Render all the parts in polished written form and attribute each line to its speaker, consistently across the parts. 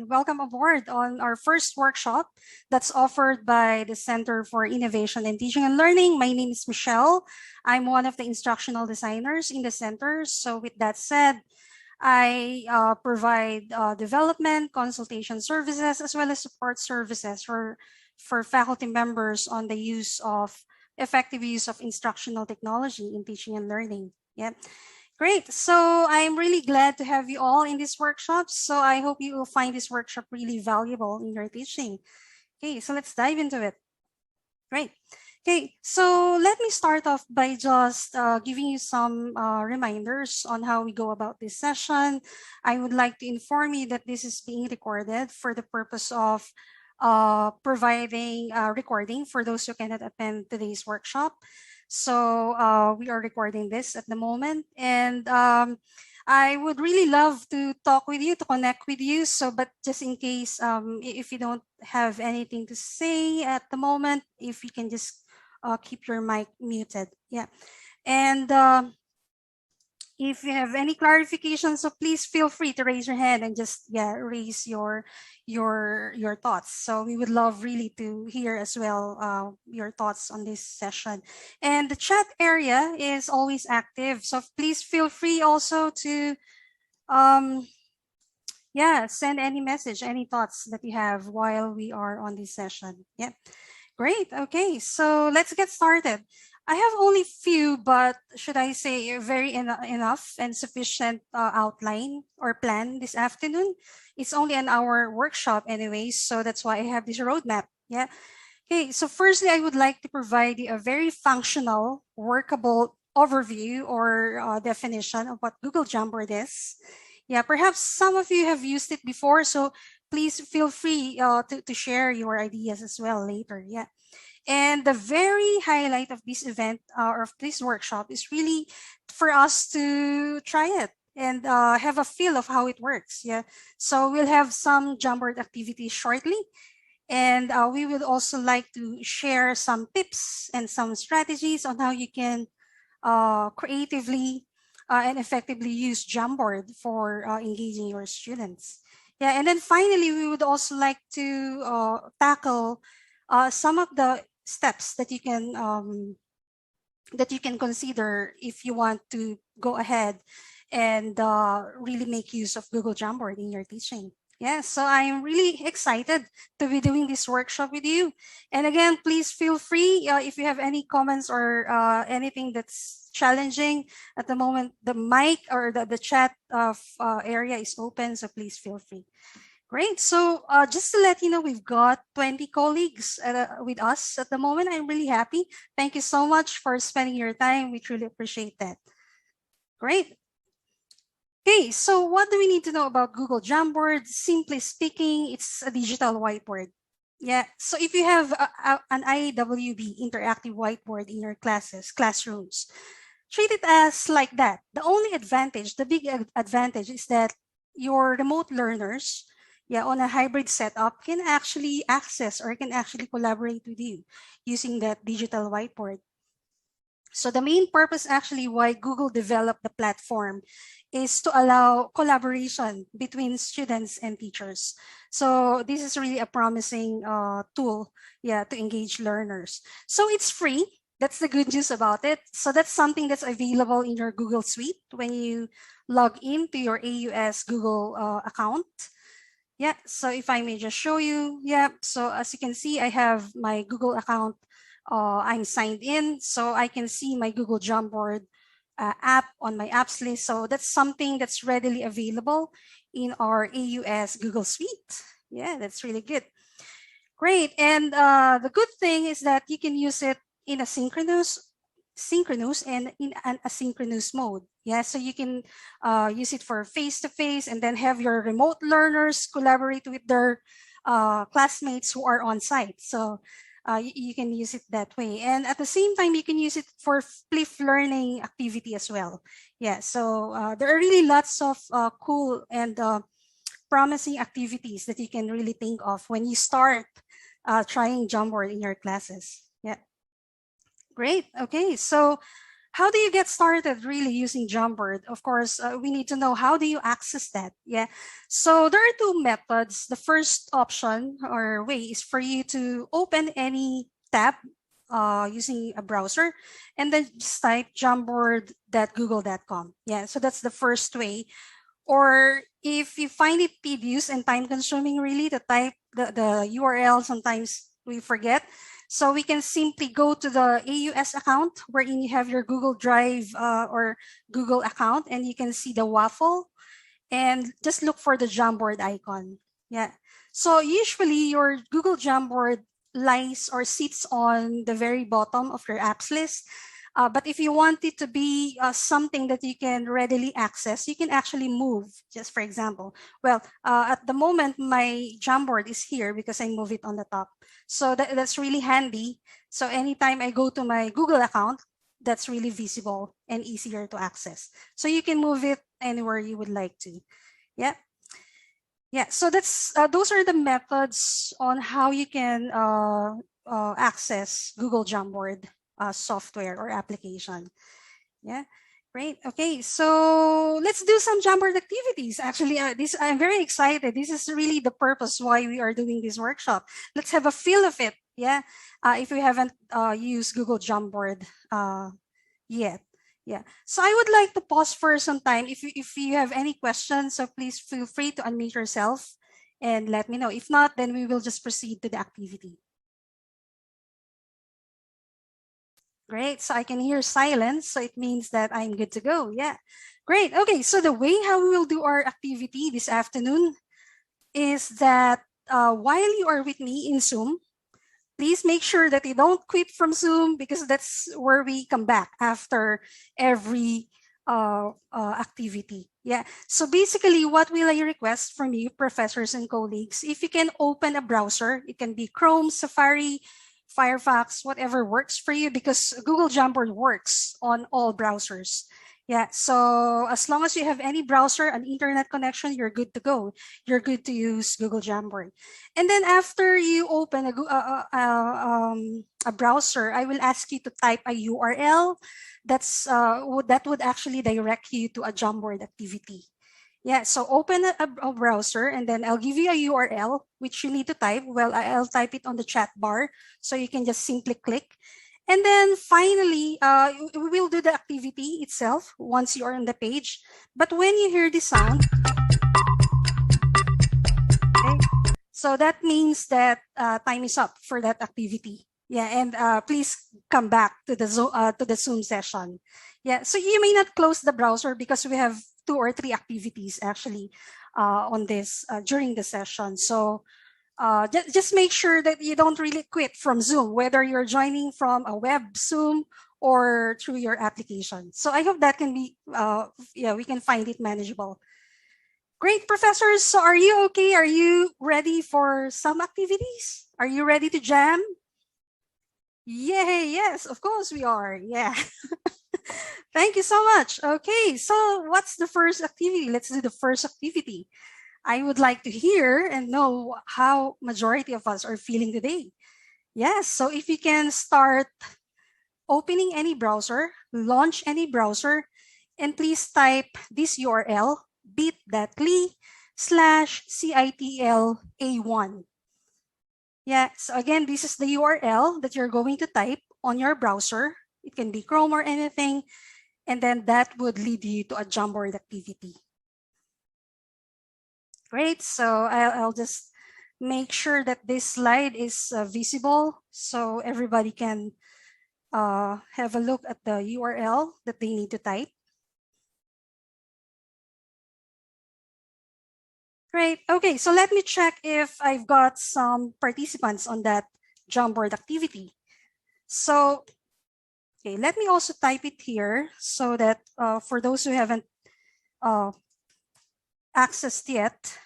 Speaker 1: Welcome aboard on our first workshop that's offered by the Center for Innovation in Teaching and Learning. My name is Michelle. I'm one of the instructional designers in the center. So with that said, I provide development, consultation services, as well as support services for faculty members on the effective use of instructional technology in teaching and learning. Yeah. Great. So I'm really glad to have you all in this workshop. So I hope you will find this workshop really valuable in your teaching. Okay, so let's dive into it. Great. Okay, so let me start off by just giving you some reminders on how we go about this session. I would like to inform you that this is being recorded for the purpose of providing recording for those who cannot attend today's workshop. So we are recording this at the moment, and I would really love to talk with you, to connect with you. So, but just in case, if you don't have anything to say at the moment, if you can just keep your mic muted. Yeah. And if you have any clarifications, so please feel free to raise your hand and just raise your thoughts. So we would love really to hear as well your thoughts on this session. And the chat area is always active, so please feel free also to send any message, any thoughts that you have while we are on this session. Yeah, great. Okay, so let's get started. I have only few, but should I say very enough and sufficient outline or plan this afternoon. It's only an hour workshop anyway, so that's why I have this roadmap. Yeah. Okay, so firstly, I would like to provide you a very functional, workable overview or definition of what Google Jamboard is. Yeah, perhaps some of you have used it before, so please feel free to share your ideas as well later. Yeah. And the very highlight of this event or of this workshop is really for us to try it and have a feel of how it works. Yeah. So we'll have some Jamboard activities shortly. And we would also like to share some tips and some strategies on how you can creatively and effectively use Jamboard for engaging your students. Yeah, and then finally, we would also like to tackle some of the steps that you can consider if you want to go ahead and really make use of Google Jamboard in your teaching. Yeah, so I'm really excited to be doing this workshop with you. And again, please feel free if you have any comments or anything that's challenging at the moment. The mic or the chat area is open, so please feel free. Great. So just to let you know, we've got 20 colleagues with us at the moment. I'm really happy. Thank you so much for spending your time. We truly appreciate that. Great. Okay, so what do we need to know about Google Jamboard? Simply speaking, it's a digital whiteboard. Yeah, so if you have an IWB interactive whiteboard in your classrooms, treat it as like that. The only advantage, the big advantage is that your remote learners, on a hybrid setup can actually access or can actually collaborate with you using that digital whiteboard. So the main purpose actually why Google developed the platform is to allow collaboration between students and teachers. So this is really a promising tool, to engage learners. So it's free. That's the good news about it. So that's something that's available in your Google Suite when you log into your AUS Google account. Yeah, so if I may just show you, so as you can see, I have my Google account. I'm signed in, so I can see my Google Jamboard app on my apps list. So that's something that's readily available in our AUS Google Suite. Yeah, that's really good. Great, and the good thing is that you can use it in a synchronous and in an asynchronous mode. Yeah, so you can use it for face-to-face and then have your remote learners collaborate with their classmates who are on site. So you can use it that way. And at the same time, you can use it for flip learning activity as well. Yeah, so there are really lots of cool and promising activities that you can really think of when you start trying Jamboard in your classes. Yeah. Great. Okay, so how do you get started really using Jamboard? Of course, we need to know how do you access that. Yeah. So there are two methods. The first option or way is for you to open any tab using a browser and then just type jamboard.google.com. Yeah. So that's the first way. Or if you find it tedious and time consuming really to type the URL, sometimes we forget. So we can simply go to the AUS account wherein you have your Google Drive or Google account, and you can see the waffle and just look for the Jamboard icon. Yeah. So usually your Google Jamboard lies or sits on the very bottom of your apps list. But if you want it to be something that you can readily access, you can actually move, just for example. Well, at the moment, my Jamboard is here because I move it on the top. So that's really handy. So anytime I go to my Google account, that's really visible and easier to access. So you can move it anywhere you would like to. Yeah. Yeah, so that's those are the methods on how you can access Google Jamboard software or application. Yeah, great. Okay, so let's do some Jamboard activities. Actually, I'm very excited. This is really the purpose why we are doing this workshop. Let's have a feel of it. Yeah, if we haven't used Google Jamboard yet. Yeah, so I would like to pause for some time. If you have any questions, so please feel free to unmute yourself and let me know. If not, then we will just proceed to the activity. Great, so I can hear silence, so it means that I'm good to go. Yeah, great. Okay, so the way how we will do our activity this afternoon is that while you are with me in Zoom, please make sure that you don't quit from Zoom, because that's where we come back after every activity. Yeah. So basically, what will I request from you, professors and colleagues? If you can open a browser, it can be Chrome, Safari, Firefox, whatever works for you, because Google Jamboard works on all browsers. Yeah, so as long as you have any browser, an internet connection, you're good to go. You're good to use Google Jamboard. And then after you open a browser, I will ask you to type a URL that would actually direct you to a Jamboard activity. Yeah, so open a browser, and then I'll give you a URL which you need to type. Well, I'll type it on the chat bar, so you can just simply click. And then finally, we will do the activity itself once you are on the page. But when you hear the sound, okay, so that means that time is up for that activity. Yeah, and please come back to the Zoom session. Yeah, so you may not close the browser because we have 2 or 3 activities actually on this during the session. So just make sure that you don't really quit from Zoom, whether you're joining from a web Zoom or through your application. So I hope that can be, yeah, we can find it manageable. Great, professors. So are you okay? Are you ready for some activities? Are you ready to jam? Yay, yes, of course we are. Yeah. Thank you so much. Okay, so what's the first activity? Let's do the first activity. I would like to hear and know how majority of us are feeling today. Yes, so if you can start opening any browser, launch any browser, and please type this URL, bit.ly/citl-a1. Yeah, so again, this is the URL that you're going to type on your browser. It can be Chrome or anything, and then that would lead you to a Jamboard activity. Great, so I'll just make sure that this slide is visible so everybody can have a look at the URL that they need to type. Great, okay, so let me check if I've got some participants on that Jamboard activity. So, okay, let me also type it here so that for those who haven't accessed yet.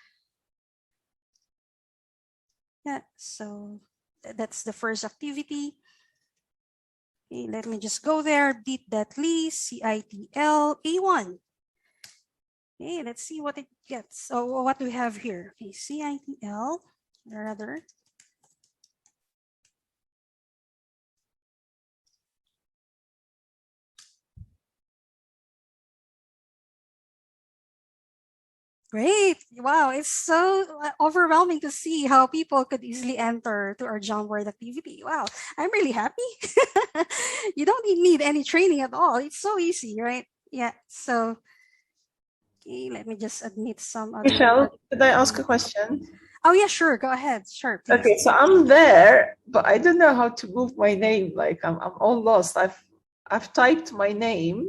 Speaker 1: Yeah, so that's the first activity. Okay, let me just go there, bit.ly CITL-A1. Okay, let's see what it gets. So what do we have here? Okay, CITL, rather. Great. Wow, it's so overwhelming to see how people could easily enter to our Jamboard activity. Wow, I'm really happy. You don't need any training at all. It's so easy, right? Yeah. So okay, let me just admit some other.
Speaker 2: Michelle, could I ask a question?
Speaker 1: Oh yeah, sure. Go ahead. Sure, please.
Speaker 2: Okay, so I'm there, but I don't know how to move my name. Like I'm all lost. I've typed my name.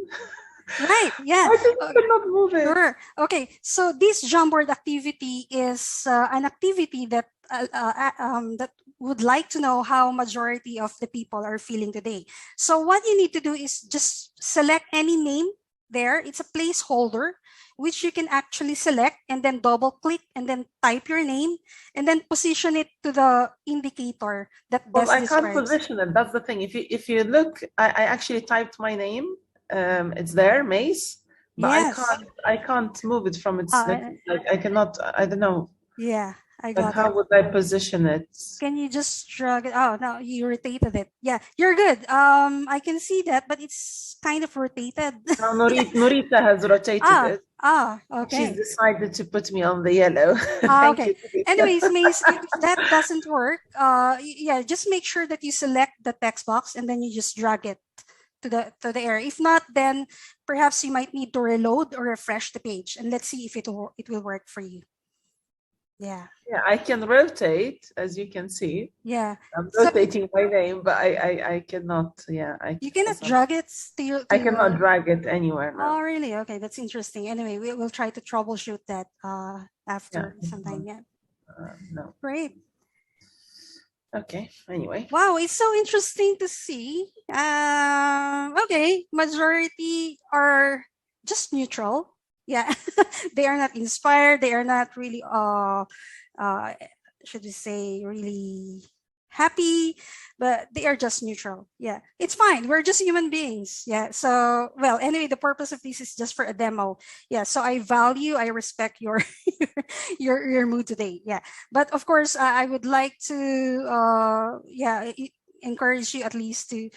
Speaker 1: Right. Yeah.
Speaker 2: I just cannot move it.
Speaker 1: Sure. Okay. So this Jamboard activity is an activity that that would like to know how majority of the people are feeling today. So what you need to do is just select any name there. It's a placeholder which you can actually select and then double click and then type your name and then position it to the indicator that
Speaker 2: Well,
Speaker 1: best
Speaker 2: I can't
Speaker 1: describes.
Speaker 2: position it. That's the thing. If you look, I actually typed my name. It's there, Mace, but
Speaker 1: Yes.
Speaker 2: I can't move it from its
Speaker 1: Uh,
Speaker 2: like I cannot. I don't know.
Speaker 1: yeah, I
Speaker 2: But
Speaker 1: got
Speaker 2: how
Speaker 1: it.
Speaker 2: would I position it?
Speaker 1: Can you just drag it? Oh, no, you rotated it. Yeah, you're good. I can see that, but it's kind of rotated.
Speaker 2: Now Norita has rotated it. She's
Speaker 1: Okay.
Speaker 2: decided to put me on the yellow. Thank
Speaker 1: Okay.
Speaker 2: you.
Speaker 1: Anyways, Mace, if that doesn't work, yeah, just make sure that you select the text box and then you just drag it to the area. If not, then perhaps you might need to reload or refresh the page, and let's see if it will work for you. Yeah.
Speaker 2: Yeah, I can rotate, as you can see.
Speaker 1: Yeah.
Speaker 2: I'm
Speaker 1: So
Speaker 2: rotating my name, but I cannot. Yeah,
Speaker 1: you cannot drag it
Speaker 2: I cannot drag it anywhere now.
Speaker 1: Oh, really? Okay, that's interesting. Anyway, we'll try to troubleshoot that after
Speaker 2: Yeah.
Speaker 1: sometime. Yeah.
Speaker 2: No.
Speaker 1: Great.
Speaker 2: Okay. Anyway.
Speaker 1: Wow, it's so interesting to see. Okay, majority are just neutral. Yeah, they are not inspired. They are not really should we say really happy, but they are just neutral. Yeah, it's fine. We're just human beings. Yeah. So, well, anyway, the purpose of this is just for a demo. Yeah. So I respect your your mood today. Yeah. But of course, I would like to encourage you at least to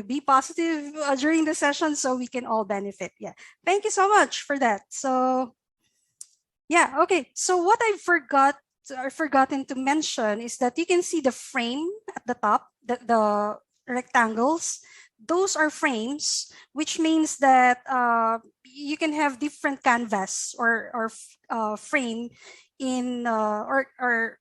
Speaker 1: be positive during the session so we can all benefit. Yeah. Thank you so much for that. So yeah. Okay. So what I've forgotten to mention is that you can see the frame at the top, the rectangles. Those are frames, which means that you can have different canvas or frame in or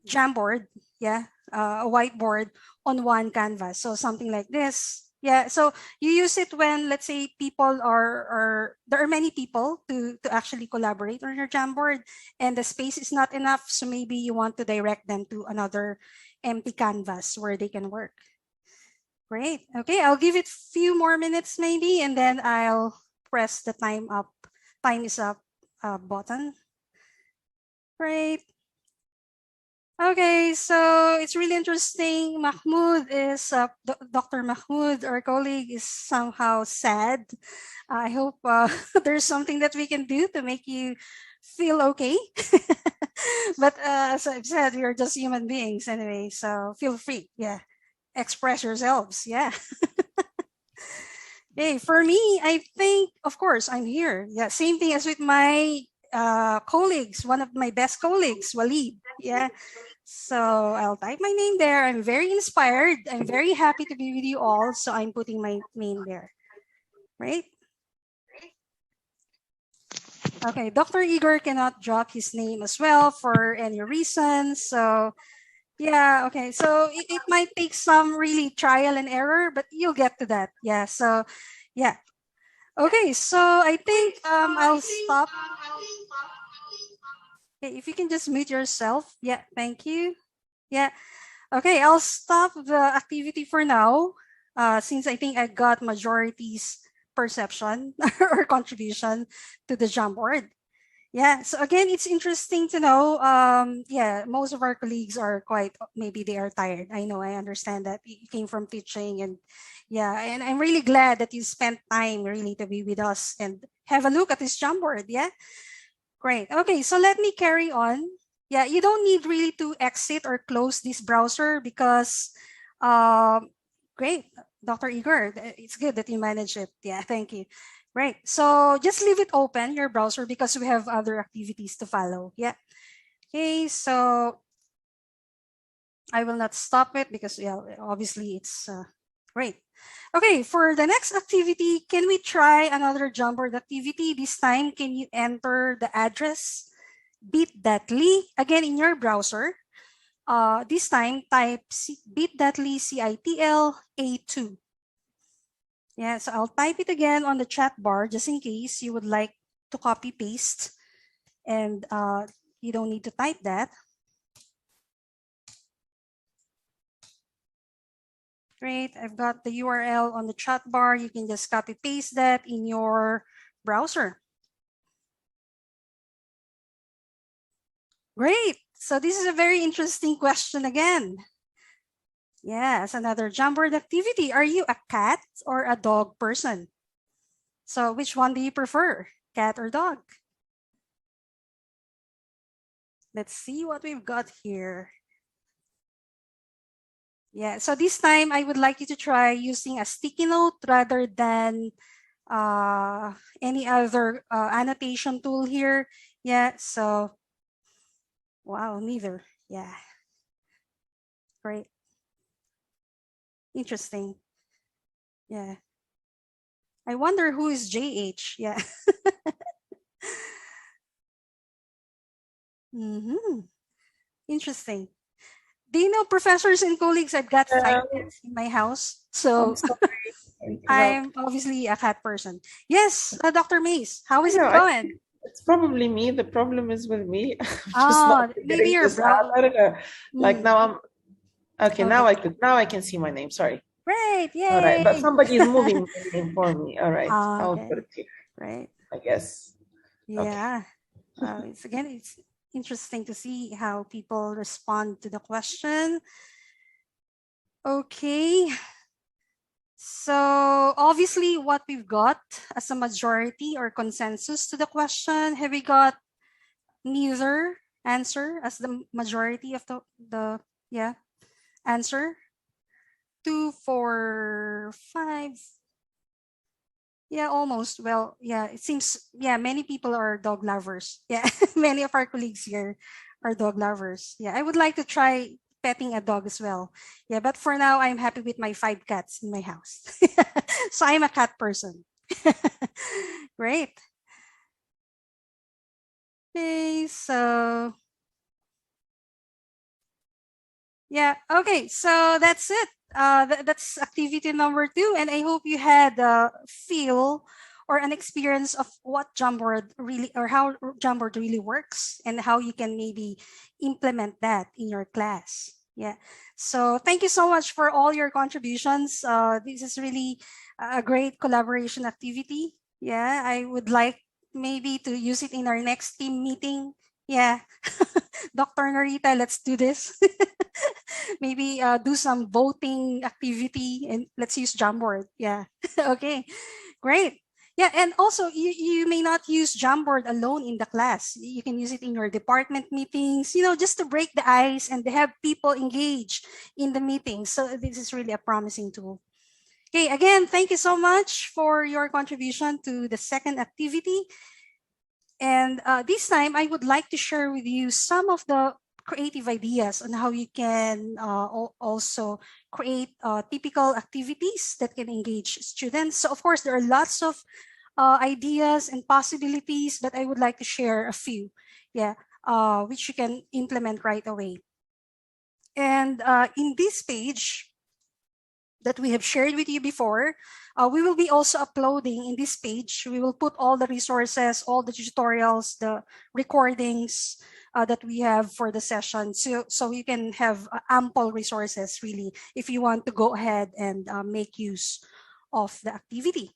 Speaker 1: Jamboard, yeah, a whiteboard on one canvas. So something like this. Yeah, so you use it when, let's say, people are there are many people to actually collaborate on your Jamboard, and the space is not enough. So maybe you want to direct them to another empty canvas where they can work. Great. Okay, I'll give it a few more minutes maybe, and then I'll press the time is up button. Great. Okay, so it's really interesting. Mahmoud is, Dr. Mahmoud, our colleague, is somehow sad. I hope there's something that we can do to make you feel okay. But as I've said, we are just human beings anyway, so feel free. Yeah, express yourselves. Yeah. Hey, for me, I think, of course, I'm here. Yeah, same thing as with my colleagues, one of my best colleagues, Walid. Yeah. So I'll type my name there. I'm very inspired. I'm very happy to be with you all. So I'm putting my name there. Right? Okay, Dr. Igor cannot drop his name as well for any reason. So yeah, okay. So it might take some really trial and error, but you'll get to that. Yeah. So yeah. Okay, so I think I'll stop. Okay, if you can just mute yourself. Yeah, thank you. Yeah. Okay, I'll stop the activity for now, since I think I got majority's perception or contribution to the Jamboard. Yeah, so again, it's interesting to know, yeah, most of our colleagues are quite, maybe they are tired. I know, I understand that you came from teaching, and yeah, and I'm really glad that you spent time really to be with us and have a look at this Jamboard. Yeah, great. Okay, so let me carry on. Yeah, you don't need really to exit or close this browser because, great, Dr. Igor, it's good that you manage it. Yeah, thank you. Right. So just leave it open, your browser, because we have other activities to follow. Yeah. Okay. So I will not stop it because, yeah, obviously it's great. Okay. For the next activity, can we try another Jamboard activity? This time, can you enter the address bit.ly again in your browser? This time, type bit.ly CITL A2. Yeah, so I'll type it again on the chat bar just in case you would like to copy paste, and you don't need to type that. Great, I've got the URL on the chat bar. You can just copy paste that in your browser. Great, so this is a very interesting question again. Yes, another Jamboard activity. Are you a cat or a dog person? So which one do you prefer, cat or dog? Let's see what we've got here. Yeah, so this time I would like you to try using a sticky note rather than any other annotation tool here. Yeah, so, wow, neither. Yeah, great. Interesting. Yeah. I wonder who is JH. Yeah. Interesting. Do you know, professors and colleagues, I've got 5 cats in my house. So
Speaker 2: I'm sorry.
Speaker 1: I'm obviously a cat person. Yes, Dr. Mace, how is
Speaker 2: I
Speaker 1: it
Speaker 2: know,
Speaker 1: going?
Speaker 2: it's probably me. The problem is with me. I'm just
Speaker 1: Oh,
Speaker 2: not
Speaker 1: maybe
Speaker 2: figuring
Speaker 1: you're
Speaker 2: this out. I don't know. Like now I'm okay.
Speaker 1: Okay.
Speaker 2: Now I can see my name. Sorry.
Speaker 1: Great,
Speaker 2: All right, but
Speaker 1: yay.
Speaker 2: somebody is moving my name for me. All right, I'll
Speaker 1: Okay,
Speaker 2: put it here,
Speaker 1: right.
Speaker 2: I guess. Okay.
Speaker 1: Yeah. It's interesting to see how people respond to the question. Okay. So obviously what we've got as a majority or consensus to the question, have we got neither answer as the majority of the answer? 2, 4, 5. Yeah, almost. Well, yeah, it seems, yeah, many people are dog lovers. Yeah, many of our colleagues here are dog lovers. Yeah, I would like to try petting a dog as well. Yeah, but for now, I'm happy with my 5 cats in my house. So I'm a cat person. Great. Okay, so yeah, okay, so that's it. That's activity number 2, and I hope you had a feel or an experience of what Jamboard really, or how Jamboard really works, and how you can maybe implement that in your class. Yeah, so thank you so much for all your contributions. This is really a great collaboration activity. Yeah, I would like maybe to use it in our next team meeting. Yeah, Dr. Narita, let's do this. Maybe do some voting activity and let's use Jamboard. Yeah. Okay, great. Yeah, and also you may not use Jamboard alone in the class. You can use it in your department meetings, just to break the ice and to have people engage in the meetings. So this is really a promising tool. Okay, again, thank you so much for your contribution to the second activity. And this time, I would like to share with you some of the creative ideas on how you can also create typical activities that can engage students. So of course, there are lots of ideas and possibilities, but I would like to share a few, which you can implement right away. And in this page that we have shared with you before, we will be also uploading in this page. We will put all the resources, all the tutorials, the recordings that we have for the session. So you can have ample resources really if you want to go ahead and make use of the activity.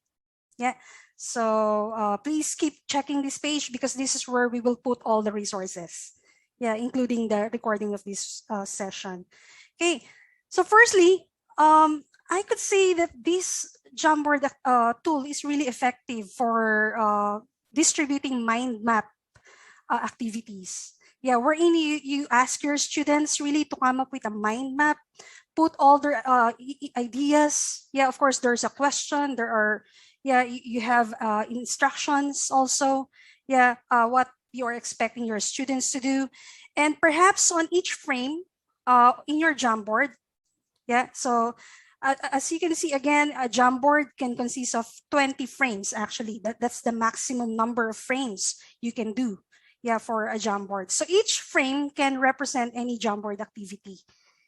Speaker 1: Yeah. So please keep checking this page because this is where we will put all the resources. Yeah, including the recording of this session. Okay. So firstly, I could say that this Jamboard tool is really effective for distributing mind map activities. Yeah, wherein you ask your students really to come up with a mind map, put all their ideas. Yeah, of course, there's a question. There are Yeah, you have instructions also. Yeah, what you're expecting your students to do. And perhaps on each frame in your Jamboard, yeah, so as you can see, again, a Jamboard can consist of 20 frames, actually. That's the maximum number of frames you can do, yeah, for a Jamboard. So each frame can represent any Jamboard activity.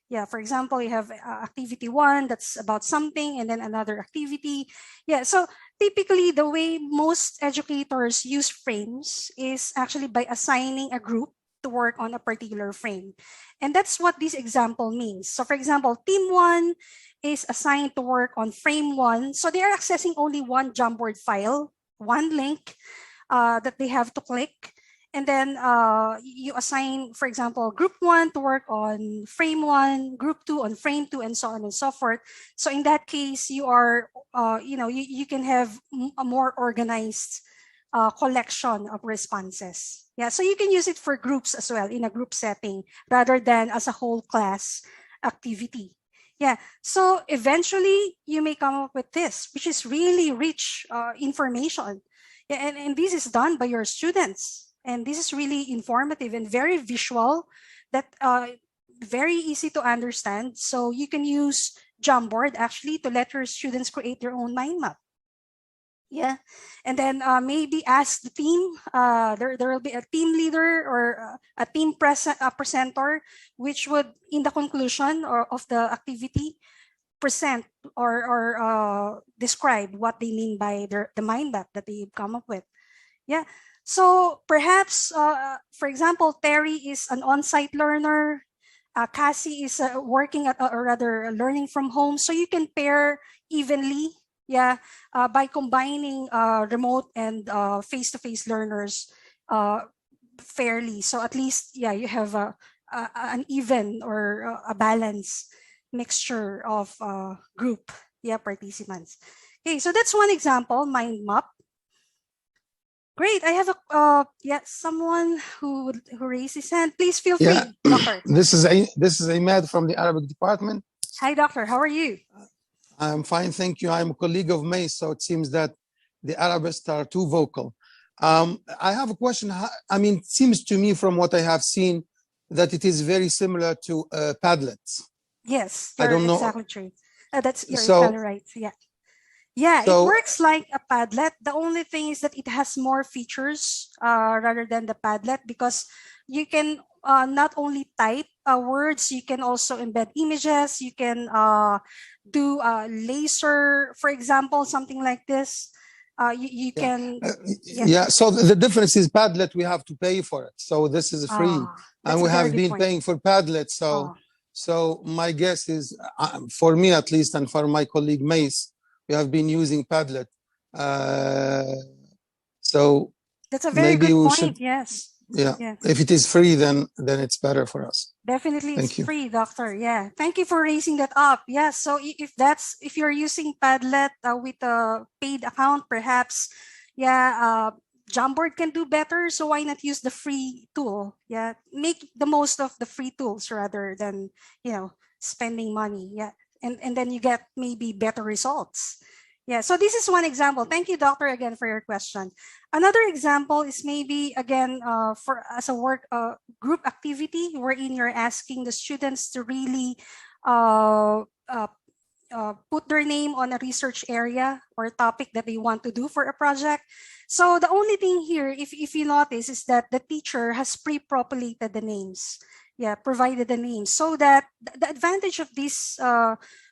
Speaker 1: Yeah, for example, you have activity 1 that's about something, and then another activity. Yeah, so typically the way most educators use frames is actually by assigning a group to work on a particular frame. And that's what this example means. So for example, team 1 is assigned to work on frame 1. So they are accessing only one Jamboard file, one link that they have to click. And then you assign, for example, group 1 to work on frame 1, group 2 on frame 2, and so on and so forth. So in that case, you are, you can have a more organized collection of responses. Yeah, so you can use it for groups as well in a group setting rather than as a whole class activity. Yeah, so eventually you may come up with this, which is really rich information. Yeah, and this is done by your students. And this is really informative and very visual, that very easy to understand. So you can use Jamboard actually to let your students create their own mind map. Yeah, and then maybe ask the team. There will be a team leader or a team presenter, which would, in the conclusion of the activity, present or describe what they mean by the mind map that they've come up with. Yeah. So perhaps, for example, Terry is an on-site learner. Cassie is working at, or rather learning from home. So you can pair evenly, yeah, by combining remote and face-to-face learners fairly. So at least, yeah, you have an even or a balanced mixture of group, yeah, participants. Okay, so that's one example, mind map. Great. I have a someone who raised his hand. Please feel free,
Speaker 3: Yeah.
Speaker 1: Doctor.
Speaker 3: This is Ahmed from the Arabic department.
Speaker 1: Hi, Doctor. How are you?
Speaker 3: I'm fine, thank you. I'm a colleague of May, so it seems that the Arabists are too vocal. I have a question. I mean, it seems to me from what I have seen that it is very similar to Padlets.
Speaker 1: Yes,
Speaker 3: I don't know.
Speaker 1: Exactly true. You're
Speaker 3: So-
Speaker 1: exactly right. Yeah. Yeah, it
Speaker 3: So-
Speaker 1: works like a Padlet. The only thing is that it has more features rather than the Padlet, because you can not only type words, you can also embed images. You can do laser, for example, something like this. You can.
Speaker 3: Yeah. So the difference is Padlet, we have to pay for it. So this is free,
Speaker 1: That's
Speaker 3: and we
Speaker 1: a very
Speaker 3: have
Speaker 1: good
Speaker 3: been
Speaker 1: point.
Speaker 3: paying for Padlet. So my guess is, for me at least, and for my colleague Mace, we have been using Padlet. So
Speaker 1: That's a very
Speaker 3: maybe
Speaker 1: good
Speaker 3: we
Speaker 1: point.
Speaker 3: should,
Speaker 1: Yes.
Speaker 3: yeah.
Speaker 1: Yeah.
Speaker 3: If it is free, then it's better for us.
Speaker 1: Definitely,
Speaker 3: Thank
Speaker 1: it's
Speaker 3: you.
Speaker 1: free, Doctor. Yeah, thank you for raising that up. Yeah, so if you're using Padlet with a paid account, perhaps, yeah, Jamboard can do better. So why not use the free tool? Yeah, make the most of the free tools rather than spending money. Yeah, and then you get maybe better results. Yeah, so this is one example. Thank you, Doctor, again for your question. Another example is maybe again for as a work group activity wherein you're asking the students to really put their name on a research area or topic that they want to do for a project. So the only thing here, if you notice, is that the teacher has pre-populated the names. Yeah, provided the names, so that the advantage of this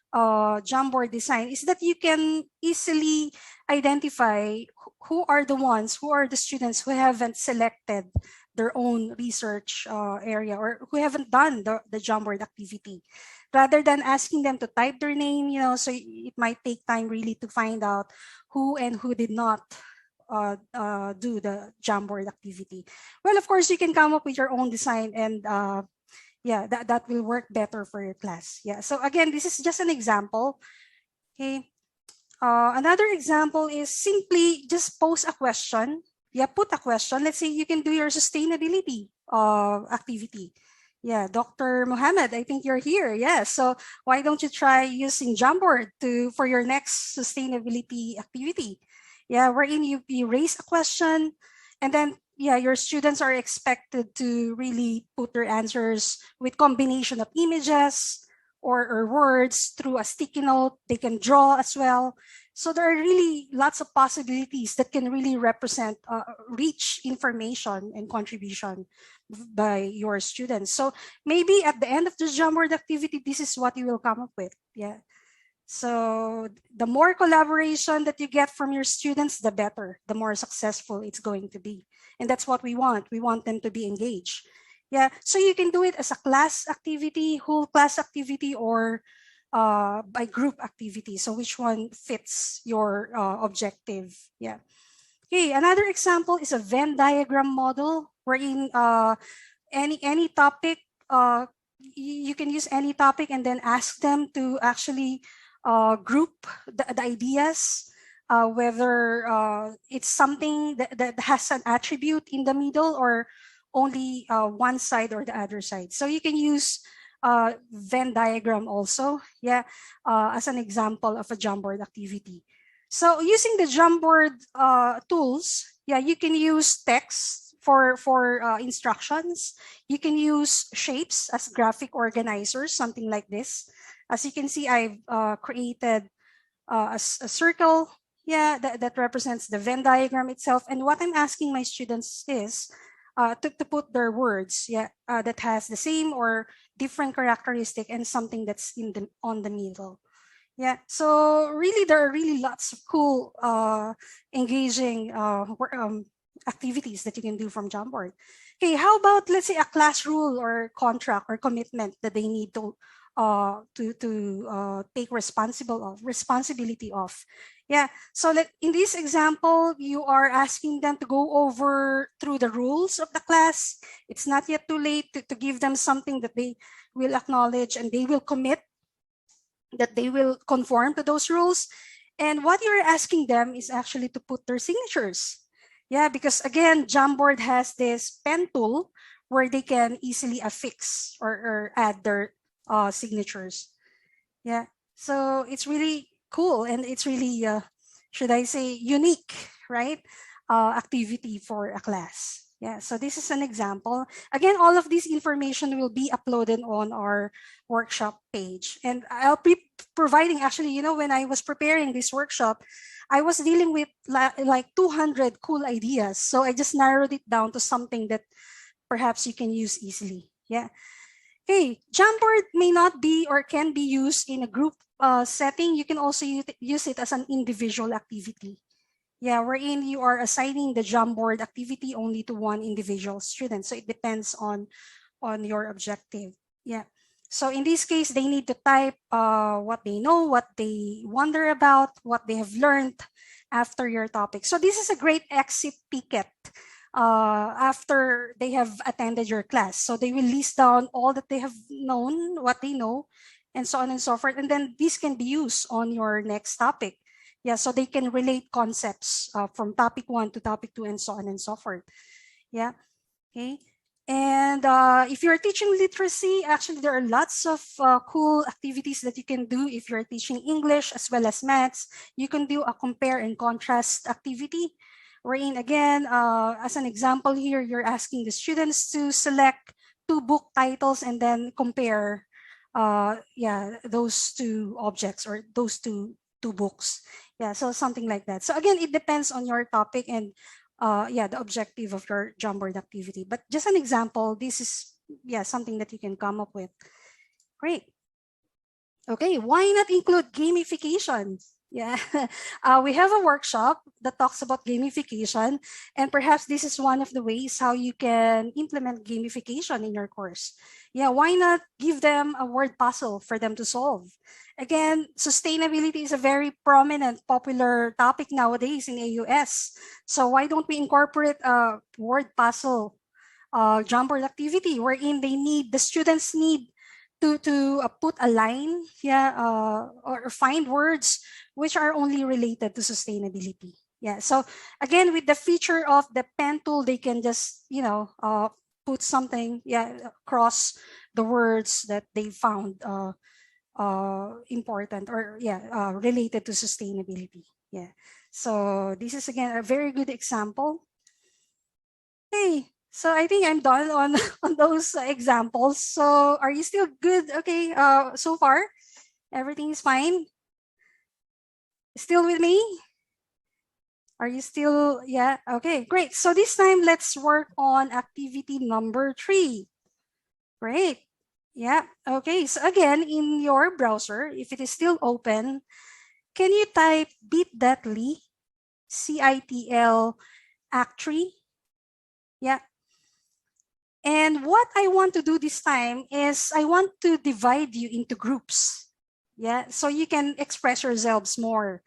Speaker 1: Jamboard design is that you can easily identify who are the students who haven't selected their own research area or who haven't done the Jamboard activity, rather than asking them to type their name, so it might take time really to find out who and who did not do the Jamboard activity. Well, of course, you can come up with your own design, and yeah, that will work better for your class. Yeah, so again, this is just an example. Okay. Another example is simply just pose a question. Yeah, put a question. Let's say you can do your sustainability activity. Yeah, Dr. Mohammed, I think you're here. Yeah, so why don't you try using Jamboard for your next sustainability activity? Yeah, wherein you raise a question, and then yeah, your students are expected to really put their answers with combination of images or words through a sticky note. They can draw as well. So there are really lots of possibilities that can really represent rich information and contribution by your students. So maybe at the end of the Jamboard activity, this is what you will come up with. Yeah. So the more collaboration that you get from your students, the better, the more successful it's going to be. And that's what we want. We want them to be engaged. Yeah, so you can do it as a class activity, whole class activity, or by group activity. So which one fits your objective? Yeah. Okay, another example is a Venn diagram model wherein any topic, you can use any topic and then ask them to actually group the ideas, whether it's something that has an attribute in the middle or only one side or the other side. So you can use Venn diagram also, yeah, as an example of a Jamboard activity. So using the Jamboard tools, yeah, you can use text for instructions. You can use shapes as graphic organizers, something like this. As you can see, I've created a circle, yeah, that represents the Venn diagram itself. And what I'm asking my students is to put their words, yeah, that has the same or different characteristic and something that's on the middle. Yeah, so really there are really lots of cool, engaging activities that you can do from Jamboard. Okay, how about, let's say, a class rule or contract or commitment that they need to take responsibility of. Yeah, so in this example, you are asking them to go over through the rules of the class. It's not yet too late to give them something that they will acknowledge and they will commit, that they will conform to those rules. And what you're asking them is actually to put their signatures. Yeah, because again, Jamboard has this pen tool where they can easily affix or add their signatures. Yeah, so it's really cool and it's really, should I say, unique, right? Activity for a class. Yeah, so this is an example. Again, all of this information will be uploaded on our workshop page. And I'll be providing, actually, you know, when I was preparing this workshop, I was dealing with like 200 cool ideas. So I just narrowed it down to something that perhaps you can use easily. Yeah. Okay, Jamboard may not be or can be used in a group setting. You can also use it as an individual activity. Yeah, wherein you are assigning the Jamboard activity only to one individual student. So it depends on your objective. Yeah. So in this case, they need to type what they know, what they wonder about, what they have learned after your topic. So this is a great exit ticket after they have attended your class. So they will list down all that they have known, what they know, and so on and so forth. And then this can be used on your next topic. Yeah, so they can relate concepts from topic 1 to topic 2 and so on and so forth. Yeah, okay. And if you're teaching literacy, actually there are lots of cool activities that you can do. If you're teaching English as well as maths, you can do a compare and contrast activity, wherein again, as an example here, you're asking the students to select 2 book titles and then compare those 2 objects or those two books. Yeah, so something like that. So again, it depends on your topic and the objective of your Jamboard activity. But just an example, this is something that you can come up with. Great. Okay, why not include gamification? Yeah, we have a workshop that talks about gamification, and perhaps this is one of the ways how you can implement gamification in your course. Yeah, why not give them a word puzzle for them to solve? Again, sustainability is a very prominent, popular topic nowadays in AUS. So why don't we incorporate a word puzzle Jamboard activity wherein the students need to put a line, or find words which are only related to sustainability. Yeah, so again, with the feature of the pen tool, they can just, put something, across the words that they found important or related to sustainability. Yeah. So this is again a very good example. Hey, so I think I'm done on on those examples. So are you still good? Okay. So far, everything is fine. Still with me? Are you still? Yeah. Okay. Great. So this time, let's work on activity number 3. Great. Yeah. Okay. So again, in your browser, if it is still open, can you type bit.ly CITL Act3? Yeah. And what I want to do this time is I want to divide you into groups. Yeah. So you can express yourselves more.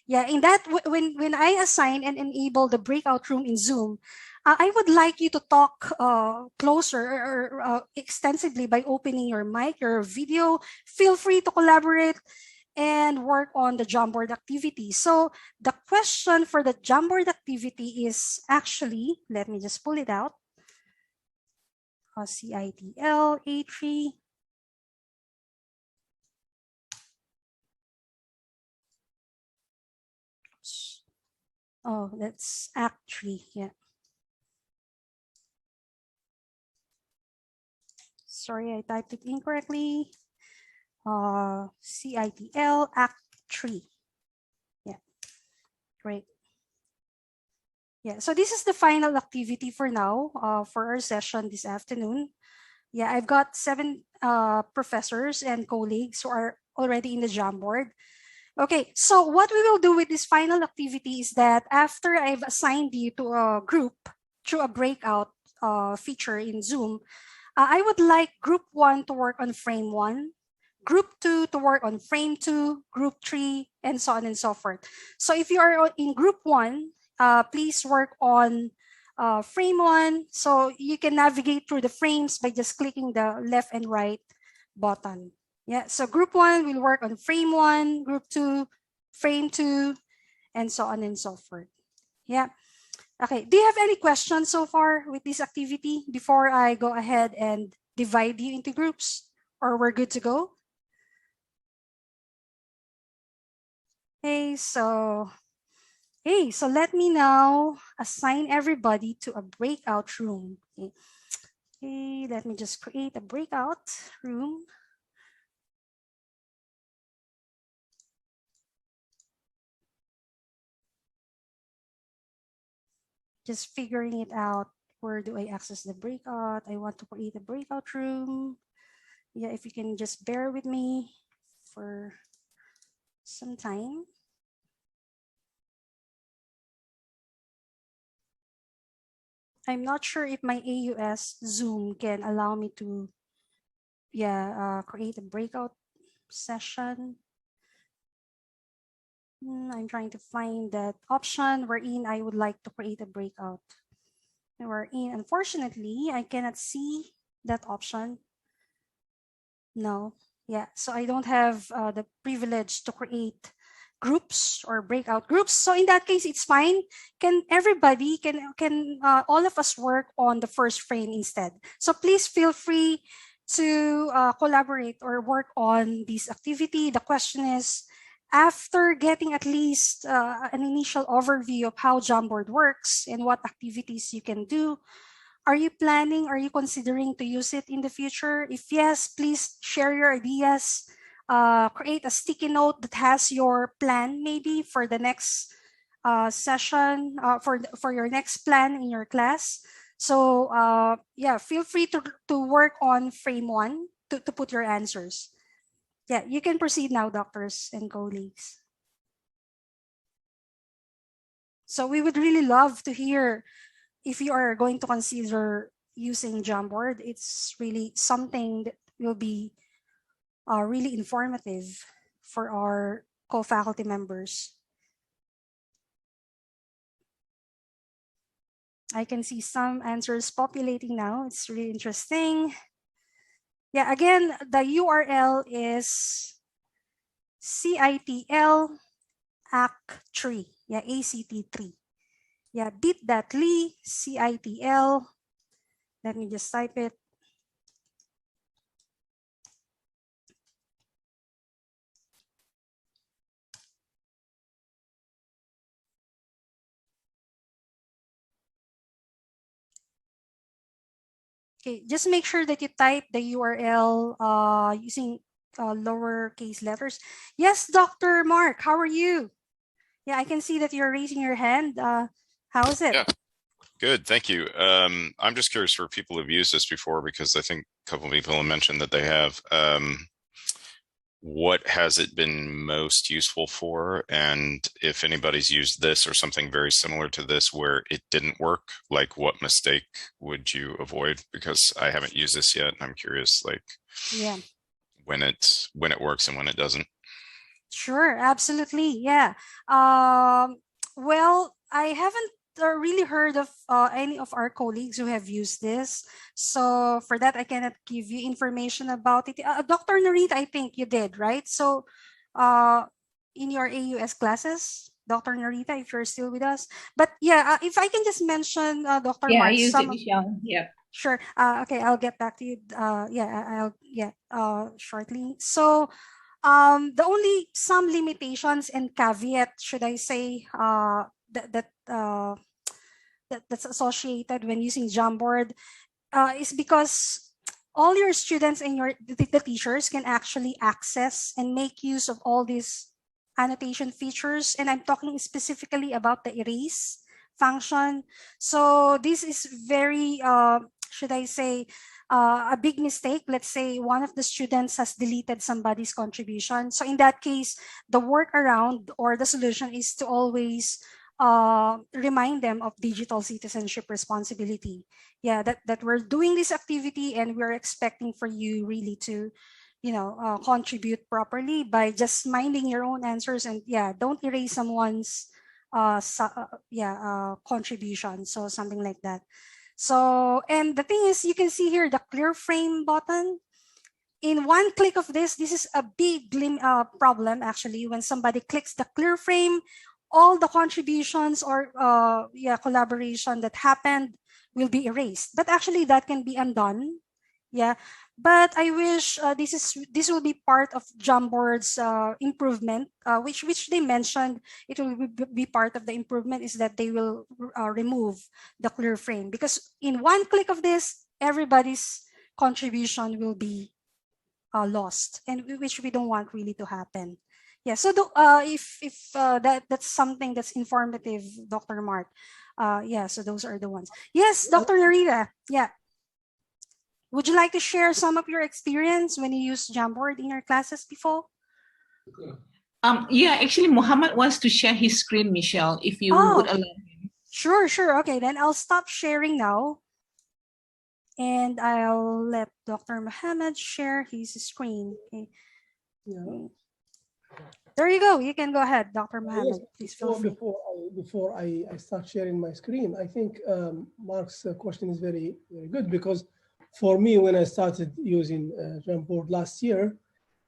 Speaker 1: Yeah. In that, when I assign and enable the breakout room in Zoom, I would like you to talk closer or extensively by opening your mic, your video. Feel free to collaborate and work on the Jamboard activity. So the question for the Jamboard activity is actually, let me just pull it out. CITL A3. Oh, that's Act 3. Yeah. Sorry, I typed it incorrectly. CITL Act 3. Yeah, great. Yeah, so this is the final activity for now for our session this afternoon. Yeah, I've got 7 professors and colleagues who are already in the Jamboard. Okay, so what we will do with this final activity is that after I've assigned you to a group through a breakout feature in Zoom, I would like group 1 to work on frame 1, group 2 to work on frame 2, group 3, and so on and so forth. So if you are in group 1, please work on frame 1. So you can navigate through the frames by just clicking the left and right button. Yeah, so group 1 will work on frame 1, group 2, frame 2, and so on and so forth. Yeah. Okay, do you have any questions so far with this activity before I go ahead and divide you into groups, or we're good to go? Hey, so let me now assign everybody to a breakout room. Okay, let me just create a breakout room. Just figuring it out. Where do I access the breakout? I want to create a breakout room. Yeah, if you can just bear with me for some time. I'm not sure if my AUS Zoom can allow me to, create a breakout session. I'm trying to find that option wherein I would like to create a breakout. Wherein, unfortunately, I cannot see that option. No, yeah, so I don't have the privilege to create groups or breakout groups. So in that case, it's fine. Can everybody, can all of us work on the first frame instead? So please feel free to collaborate or work on this activity. The question is, after getting at least an initial overview of how Jamboard works and what activities you can do, are you planning, are you considering to use it in the future? If yes, please share your ideas. Create a sticky note that has your plan maybe for the next session, for your next plan in your class. So yeah, feel free to work on frame 1 to put your answers. Yeah, you can proceed now, doctors and colleagues. So we would really love to hear if you are going to consider using Jamboard. It's really something that will be really informative for our co-faculty members. I can see some answers populating now. It's really interesting. Yeah, again, the URL is CITL ACT3. Yeah, ACT3. Yeah, bit.ly CITL. Let me just type it. Okay, just make sure that you type the URL using lowercase letters. Yes, Dr. Mark, how are you? Yeah, I can see that you're raising your hand. How is it?
Speaker 4: Yeah, good. Thank you. I'm just curious for people who've used this before, because I think a couple of people have mentioned that they have. What has it been most useful for? And if anybody's used this or something very similar to this where it didn't work, like what mistake would you avoid? Because I haven't used this yet, and I'm curious, like,
Speaker 1: Yeah,
Speaker 4: when it works and when it doesn't.
Speaker 1: sure, absolutely. Yeah. Well, I haven't really heard of any of our colleagues who have used this. So for that, I cannot give you information about it. Dr. Narita, I think you did, right? So in your AUS classes, Dr. Narita, if you're still with us. But yeah, if I can just mention, Dr.
Speaker 5: Yeah, I
Speaker 1: Mark,
Speaker 5: use it, Michelle. Yeah.
Speaker 1: Sure. Okay, I'll get back to you. Shortly. So the only some limitations and caveat, should I say, that's associated when using Jamboard is because all your students and the teachers can actually access and make use of all these annotation features. And I'm talking specifically about the erase function. So this is very, should I say, a big mistake. Let's say one of the students has deleted somebody's contribution. So in that case, the workaround or the solution is to always remind them of digital citizenship responsibility. Yeah, that we're doing this activity and we're expecting for you really to, contribute properly by just minding your own answers, and don't erase someone's contribution. So something like that. So, and the thing is, you can see here the clear frame button. In one click of this is a big problem actually. When somebody clicks the clear frame, all the contributions or collaboration that happened will be erased. But actually that can be undone. Yeah, but I wish this will be part of Jamboard's improvement, which they mentioned. It will be part of the improvement is that they will remove the clear frame, because in one click of this, everybody's contribution will be lost, and which we don't want really to happen. Yeah, so if that's something that's informative, Dr. Mark. So those are the ones. Yes, Dr. Narita. Yeah. Would you like to share some of your experience when you used Jamboard in your classes before?
Speaker 5: Yeah, actually, Muhammad wants to share his screen, Michelle, if you would allow him.
Speaker 1: Sure. Okay, then I'll stop sharing now. And I'll let Dr. Muhammad share his screen. Okay. Yeah. There you go. You can go ahead, Dr. Muhammad. Please feel free.
Speaker 6: Before I start sharing my screen, I think Mark's question is very, very good, because for me, when I started using Jamboard last year,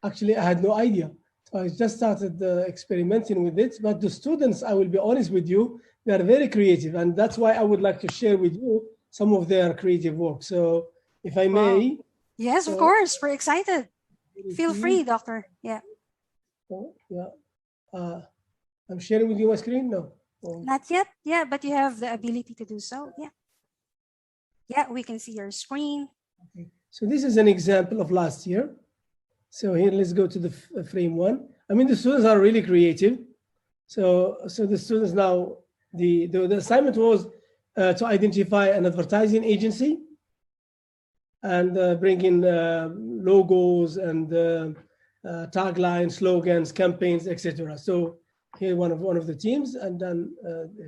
Speaker 6: actually I had no idea. So I just started experimenting with it, but the students, I will be honest with you, they are very creative, and that's why I would like to share with you some of their creative work. So if I may.
Speaker 1: Wow. Yes, of course, we're excited. Feel free, Doctor. Yeah.
Speaker 6: Oh, yeah. I'm sharing with you my screen? No. Oh.
Speaker 1: Not yet. Yeah, but you have the ability to do so. Yeah. Yeah, we can see your screen.
Speaker 6: Okay. So this is an example of last year. So here, let's go to the frame one. I mean, the students are really creative. So the students now, the assignment was to identify an advertising agency and bring in logos and taglines, slogans, campaigns, etc. So here one of the teams, and then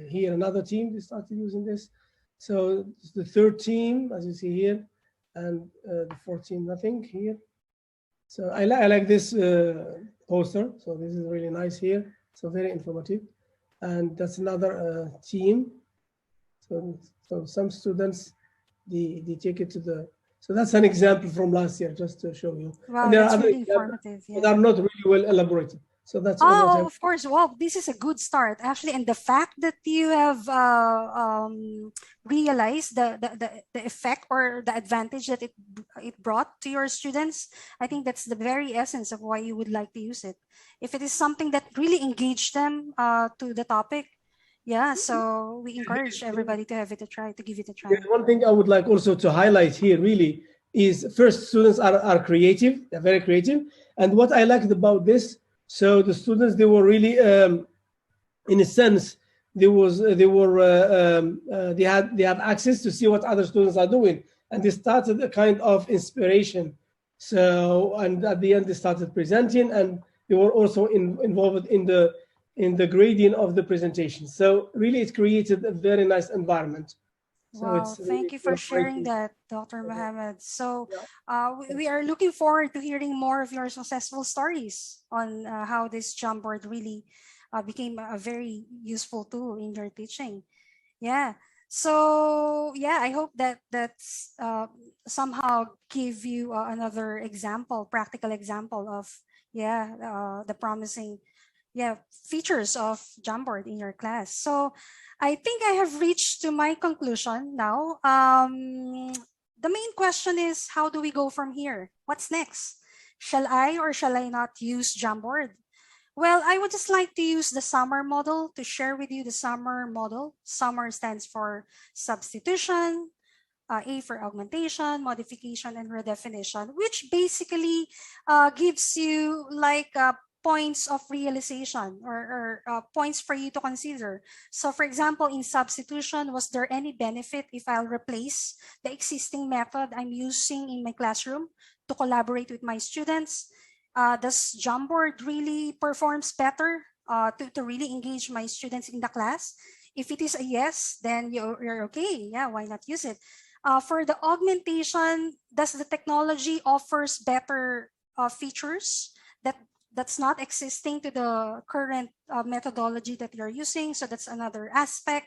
Speaker 6: here another team, they started using this. So the third team, as you see here, and the fourth team, nothing here. So I like this poster. So this is really nice here. So very informative. And that's another team. So some students, they take it to the, so that's an example from last year, just to show you.
Speaker 1: Wow,
Speaker 6: and there
Speaker 1: that's
Speaker 6: are other
Speaker 1: really informative. Yeah.
Speaker 6: that are not really well elaborated. So that's
Speaker 1: of course. Well, this is a good start, actually, and the fact that you have realized the effect or the advantage that it brought to your students, I think that's the very essence of why you would like to use it. If it is something that really engaged them to the topic, Yeah, so we encourage everybody to have it a try, to give it a try.
Speaker 6: Yeah, one thing I would like also to highlight here really is first, students are creative, they're very creative. And what I liked about this, so the students, they were really, in a sense, they have access to see what other students are doing. And they started a kind of inspiration. So, and at the end, they started presenting, and they were also involved in the grading of the presentation. So really, it created a very nice environment. So
Speaker 1: Wow,
Speaker 6: it's
Speaker 1: thank
Speaker 6: really
Speaker 1: you for sharing
Speaker 6: collaborative.
Speaker 1: that, Dr. Mohammed. So
Speaker 6: Yeah.
Speaker 1: we are looking forward to hearing more of your successful stories on how this Jamboard really became a very useful tool in your teaching. Yeah. So yeah, I hope that's somehow give you another example, practical example of the promising features of Jamboard in your class. So I think I have reached to my conclusion now. The main question is, how do we go from here? What's next? Shall I or shall I not use Jamboard? Well, I would just like to use the SUMMER model to share with you the SUMMER model. SUMMER stands for substitution, A for augmentation, modification, and redefinition, which basically gives you like points of realization or points for you to consider. So for example, in substitution, was there any benefit if I'll replace the existing method I'm using in my classroom to collaborate with my students? Does Jamboard really performs better to really engage my students in the class? If it is a yes, then you're okay. Yeah, why not use it? For the augmentation, does the technology offers better features that's not existing to the current methodology that you're using? So that's another aspect.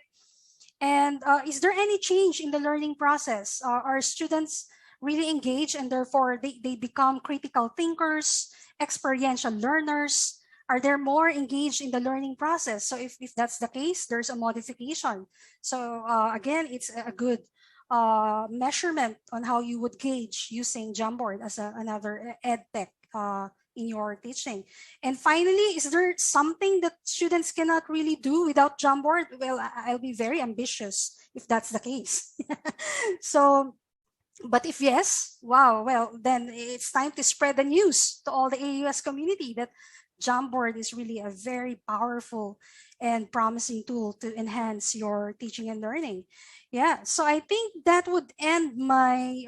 Speaker 1: And is there any change in the learning process? Are students really engaged and therefore they become critical thinkers, experiential learners? Are they more engaged in the learning process? So if that's the case, there's a modification. So again, it's a good measurement on how you would gauge using Jamboard as another ed tech in your teaching. And finally, is there something that students cannot really do without Jamboard? Well, I'll be very ambitious if that's the case. So, but if yes, wow, well, then it's time to spread the news to all the AUS community that Jamboard is really a very powerful and promising tool to enhance your teaching and learning. Yeah, so I think that would end my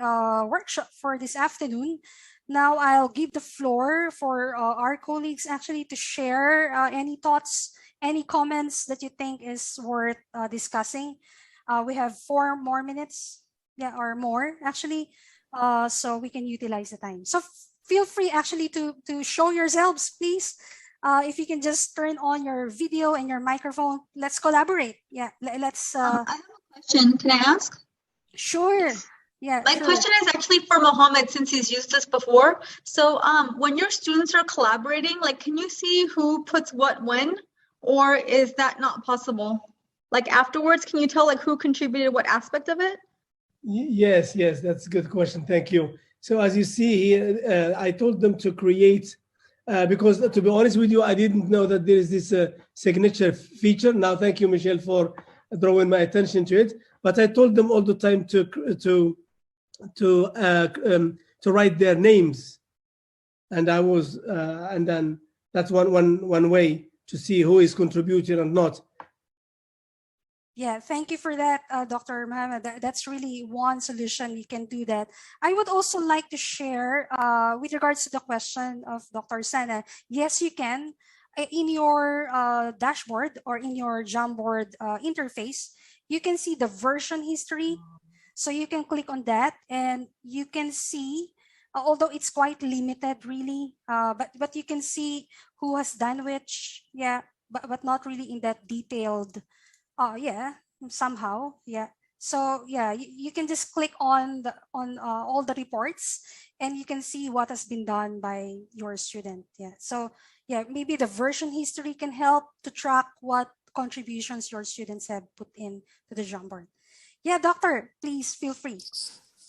Speaker 1: workshop for this afternoon. Now I'll give the floor for our colleagues actually to share any thoughts, any comments that you think is worth discussing. We have 4 more minutes, or more actually, so we can utilize the time. So feel free actually to show yourselves, please. If you can just turn on your video and your microphone, let's collaborate. Yeah, let's.
Speaker 7: I have a question. Can I ask?
Speaker 1: Sure. Yeah.
Speaker 7: My question is actually for Mohammed, since he's used this before. So when your students are collaborating, like, can you see who puts what when, or is that not possible? Like afterwards, can you tell like who contributed what aspect of it?
Speaker 6: Yes, that's a good question. Thank you. So as you see here, I told them to create, because to be honest with you, I didn't know that there is this signature feature. Now, thank you, Michelle, for drawing my attention to it. But I told them all the time to write their names, and I was, and then that's one way to see who is contributing or not.
Speaker 1: Yeah, thank you for that, Dr. Mohammed. That's really one solution we can do that. I would also like to share with regards to the question of Dr. Sana. Yes, you can. In your dashboard or in your Jamboard interface, you can see the version history. So you can click on that and you can see, although it's quite limited really, but you can see who has done which, but not really in that detailed. Somehow, so you can just click on all the reports and you can see what has been done by your student. So maybe the version history can help to track what contributions your students have put in to the Jamboard. Doctor, please feel free.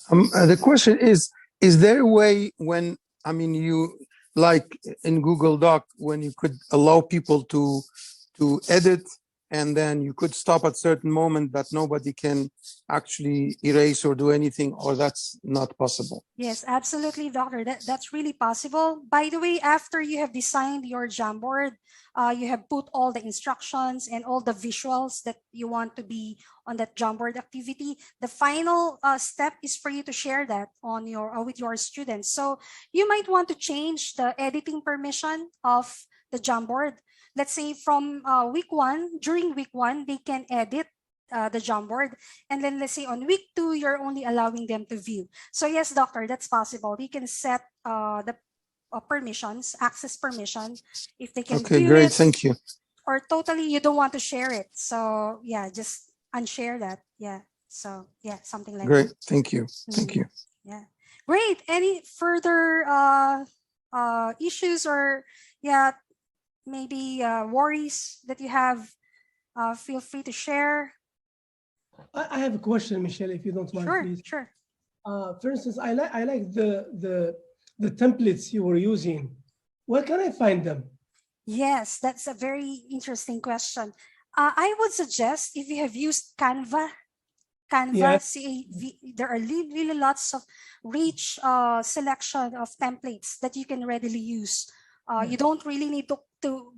Speaker 3: The question is there a way when, I mean, you, like in Google Doc, when you could allow people to edit and then you could stop at certain moment, but nobody can actually erase or do anything, or that's not possible.
Speaker 1: Yes, absolutely, doctor. That's really possible. By the way, after you have designed your Jamboard, you have put all the instructions and all the visuals that you want to be on that Jamboard activity. The final step is for you to share that on your with your students. So you might want to change the editing permission of the Jamboard. Let's say from during week one, they can edit the Jamboard. And then let's say on week 2, you're only allowing them to view. So yes, doctor, that's possible. You can set the permissions, access permission, if they can
Speaker 3: Okay,
Speaker 1: view
Speaker 3: great.
Speaker 1: it,
Speaker 3: Thank you.
Speaker 1: or totally you don't want to share it. So yeah, just unshare that. Yeah. So yeah, something like
Speaker 3: Great.
Speaker 1: that.
Speaker 3: Thank you. Thank you.
Speaker 1: Yeah. Great. Any further issues or maybe worries that you have? Feel free to share.
Speaker 6: I have a question, Michelle, if you don't mind,
Speaker 1: Sure,
Speaker 6: please.
Speaker 1: sure.
Speaker 6: For instance, I like the templates you were using. Where can I find them?
Speaker 1: Yes, that's a very interesting question. I would suggest if you have used Canva,
Speaker 6: Yeah.
Speaker 1: there are really lots of rich selection of templates that you can readily use. You don't really need to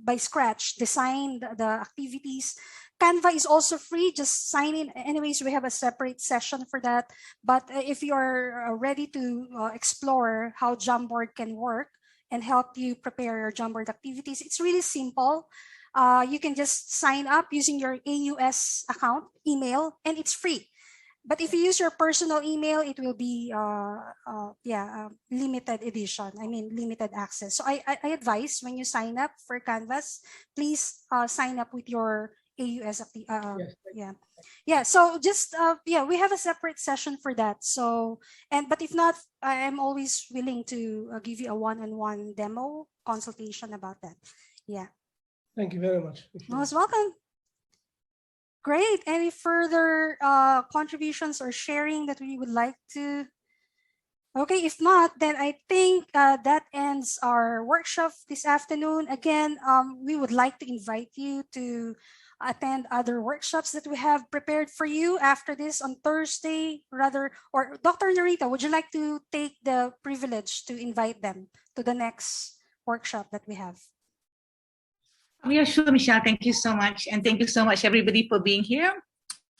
Speaker 1: by scratch design the activities. Canva is also free. Just sign in. Anyways, we have a separate session for that. But if you're ready to explore how Jamboard can work and help you prepare your Jamboard activities, it's really simple. You can just sign up using your AUS account email, and it's free. But if you use your personal email, it will be limited edition. I mean, limited access. So I advise when you sign up for Canvas, please sign up with your AUS. So just we have a separate session for that. So but if not, I am always willing to give you a one-on-one demo consultation about that. Yeah.
Speaker 6: Thank you very much.
Speaker 1: Most welcome. Great. Any further contributions or sharing that we would like to? Okay, if not, then I think that ends our workshop this afternoon. Again, we would like to invite you to attend other workshops that we have prepared for you after this on Thursday, or Dr. Narita, would you like to take the privilege to invite them to the next workshop that we have?
Speaker 5: Yeah, sure, Michelle. Thank you so much. And thank you so much, everybody, for being here.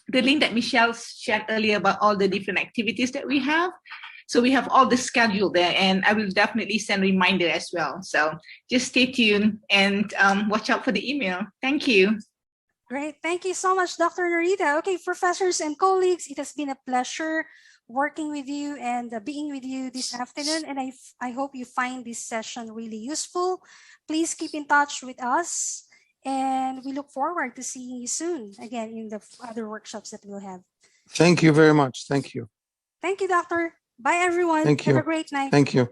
Speaker 5: The link that Michelle shared earlier about all the different activities that we have. So we have all the schedule there, and I will definitely send a reminder as well. So just stay tuned and watch out for the email. Thank you.
Speaker 1: Great. Thank you so much, Dr. Narita. Okay, professors and colleagues, it has been a pleasure working with you and being with you this afternoon. And I hope you find this session really useful. Please keep in touch with us. And we look forward to seeing you soon again in the other workshops that we'll have.
Speaker 3: Thank you very much. Thank you.
Speaker 1: Thank you, Doctor. Bye, everyone.
Speaker 3: Thank you.
Speaker 1: Have a great night.
Speaker 3: Thank you.